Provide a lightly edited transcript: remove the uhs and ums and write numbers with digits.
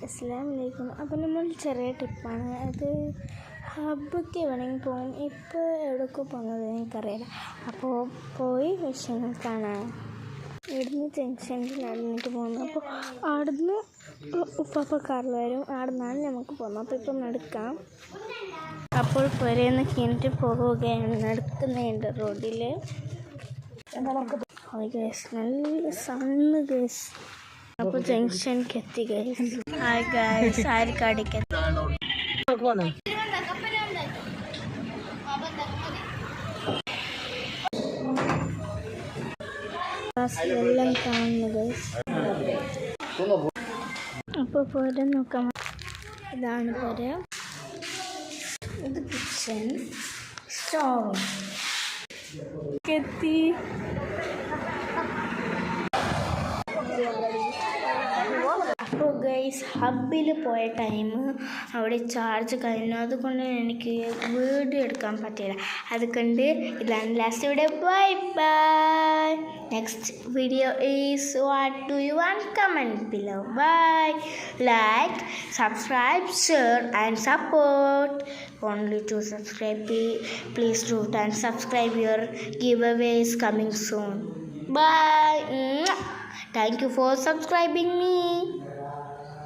അസ്സലാമലൈക്കും. അപ്പോൾ നമ്മൾ ചെറിയ ട്രിപ്പാണ്. അത് ഹബ്ബൊക്കെ വേണമെങ്കിൽ പോകും. ഇപ്പോൾ എവിടെയൊക്കെ പോകുന്നത് എനിക്കറിയില്ല. അപ്പോൾ പോയി വിഷയങ്ങൾ കാണാം. ഇവിടുന്ന് ജംഗ്ഷനിൽ നടന്നിട്ട് പോകുന്നു. അപ്പോൾ അവിടുന്ന് ഉപ്പാപ്പ കാറിൽ വരും. അവിടെ നിന്നാണ് നമുക്ക് പോകുന്നത്. അപ്പോൾ ഇപ്പം നടക്കാം. അപ്പോൾ പുരേന്ന് കഴിഞ്ഞിട്ട് പോവുകയാണ്. നടക്കുന്നുണ്ട് റോഡിൽ. നല്ല സണ്ണ് ഗൈസ്. അപ്പോൾ ജംഗ്ഷനിലേക്ക് എത്തി ഗൈസ്. ഹായ് ഗൈസ്, ആർക്കാടിക്ക് എല്ലാം കാണുന്നു ഗൈസ്. അപ്പോൾ പുര നോക്കാം. ഇതാണ് പുര. ഇത് കിച്ചൺ, സ്റ്റോവ് എത്തി. അപ്പോൾ ഗൈസ്, ഹബ്ബിൽ പോയ ടൈം അവിടെ ചാർജ് കഴിഞ്ഞു. അതുകൊണ്ട് എനിക്ക് വീഡിയോ എടുക്കാൻ പറ്റില്ല. അതുകൊണ്ട് ഇതാണ് last video. Bye bye. Next video is what do you want? Comment below. Bye. Like, subscribe, share and support. Only to subscribe, please do and subscribe. Your giveaway is coming soon. Bye. Thank you for subscribing me.